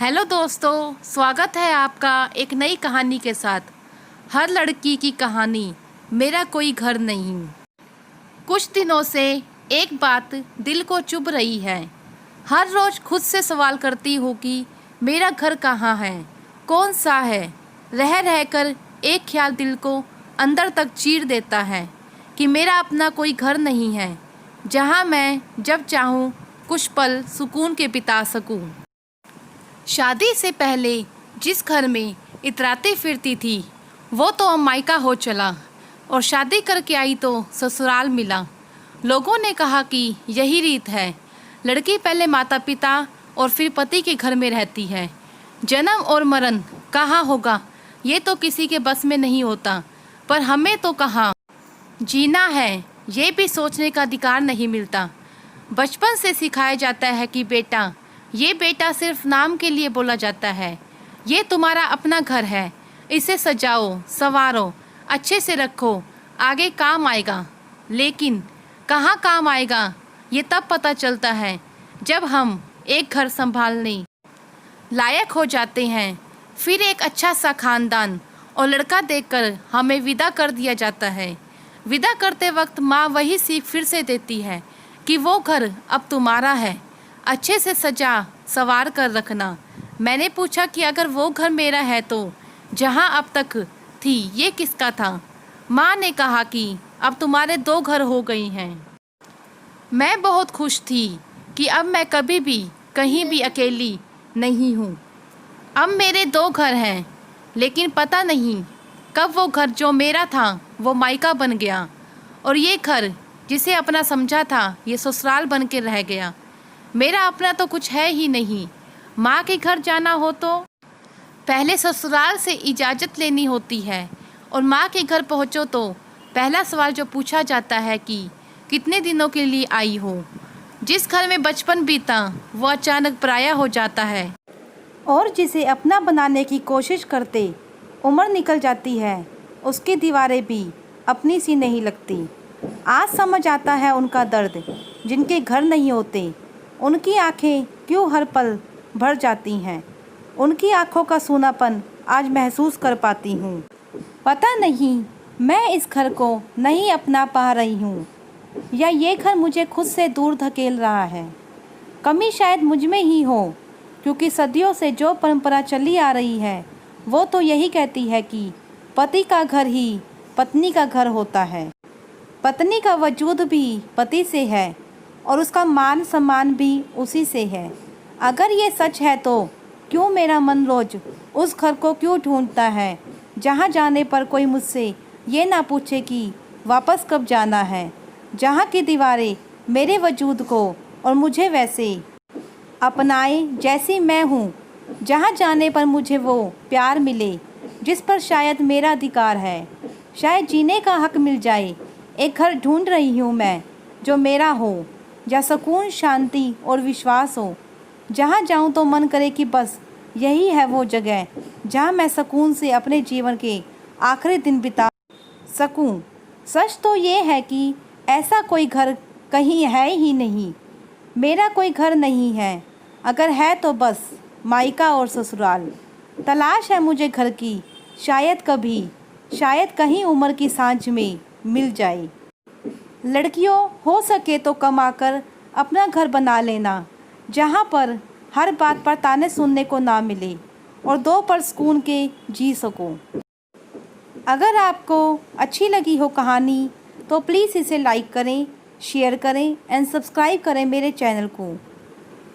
Hello दोस्तों, स्वागत है आपका एक नई कहानी के साथ। हर लड़की की कहानी, मेरा कोई घर नहीं। कुछ दिनों से एक बात दिल को चुभ रही है। हर रोज़ खुद से सवाल करती हूँ कि मेरा घर कहाँ है, कौन सा है। रह रहकर एक ख्याल दिल को अंदर तक चीर देता है कि मेरा अपना कोई घर नहीं है, जहाँ मैं जब चाहूँ कुछ पल सुकून के बिता सकूँ। शादी से पहले जिस घर में इतराती फिरती थी वो तो अब मायका हो चला, और शादी करके आई तो ससुराल मिला। लोगों ने कहा कि यही रीत है, लड़की पहले माता पिता और फिर पति के घर में रहती है। जन्म और मरण कहाँ होगा ये तो किसी के बस में नहीं होता, पर हमें तो कहाँ जीना है ये भी सोचने का अधिकार नहीं मिलता। बचपन से सिखाया जाता है कि बेटा, ये बेटा सिर्फ नाम के लिए बोला जाता है। ये तुम्हारा अपना घर है, इसे सजाओ संवारो, अच्छे से रखो, आगे काम आएगा। लेकिन कहाँ काम आएगा ये तब पता चलता है जब हम एक घर संभालने लायक हो जाते हैं। फिर एक अच्छा सा खानदान और लड़का देखकर हमें विदा कर दिया जाता है। विदा करते वक्त माँ वही सीख फिर से देती है कि वो घर अब तुम्हारा है, अच्छे से सजा सवार कर रखना। मैंने पूछा कि अगर वो घर मेरा है तो जहाँ अब तक थी ये किसका था? माँ ने कहा कि अब तुम्हारे 2 घर हो गई हैं। मैं बहुत खुश थी कि अब मैं कभी भी कहीं भी अकेली नहीं हूँ। अब मेरे 2 घर हैं, लेकिन पता नहीं कब वो घर जो मेरा था वो मायका बन गया, और ये घर जिसे अपना समझा था ये ससुराल बन के रह गया। मेरा अपना तो कुछ है ही नहीं। माँ के घर जाना हो तो पहले ससुराल से इजाज़त लेनी होती है, और माँ के घर पहुँचो तो पहला सवाल जो पूछा जाता है कि कितने दिनों के लिए आई हो। जिस घर में बचपन बीता वो अचानक पराया हो जाता है, और जिसे अपना बनाने की कोशिश करते उम्र निकल जाती है, उसकी दीवारें भी अपनी सी नहीं लगती। आज समझ आता है उनका दर्द जिनके घर नहीं होते। उनकी आंखें क्यों हर पल भर जाती हैं, उनकी आंखों का सूनापन आज महसूस कर पाती हूँ। पता नहीं मैं इस घर को नहीं अपना पा रही हूँ, या ये घर मुझे खुद से दूर धकेल रहा है। कमी शायद मुझ में ही हो, क्योंकि सदियों से जो परंपरा चली आ रही है वो तो यही कहती है कि पति का घर ही पत्नी का घर होता है। पत्नी का वजूद भी पति से है, और उसका मान सम्मान भी उसी से है। अगर ये सच है तो क्यों मेरा मन रोज उस घर को क्यों ढूंढता है, जहाँ जाने पर कोई मुझसे ये ना पूछे कि वापस कब जाना है। जहाँ की दीवारें मेरे वजूद को और मुझे वैसे अपनाए जैसी मैं हूँ। जहाँ जाने पर मुझे वो प्यार मिले जिस पर शायद मेरा अधिकार है, शायद जीने का हक मिल जाए। एक घर ढूंढ रही हूँ मैं जो मेरा हो, जहाँ सुकून शांति और विश्वास हो। जहाँ जाऊँ तो मन करे कि बस यही है वो जगह जहाँ मैं सुकून से अपने जीवन के आखिरी दिन बिता सकूँ। सच तो ये है कि ऐसा कोई घर कहीं है ही नहीं। मेरा कोई घर नहीं है, अगर है तो बस मायका और ससुराल। तलाश है मुझे घर की, शायद कभी, शायद कहीं उम्र की सांझ में मिल जाए। लड़कियों, हो सके तो कमाकर अपना घर बना लेना, जहाँ पर हर बात पर ताने सुनने को ना मिले, और 2 पल सुकून के जी सको। अगर आपको अच्छी लगी हो कहानी तो प्लीज़ इसे लाइक करें, शेयर करें एंड सब्सक्राइब करें मेरे चैनल को।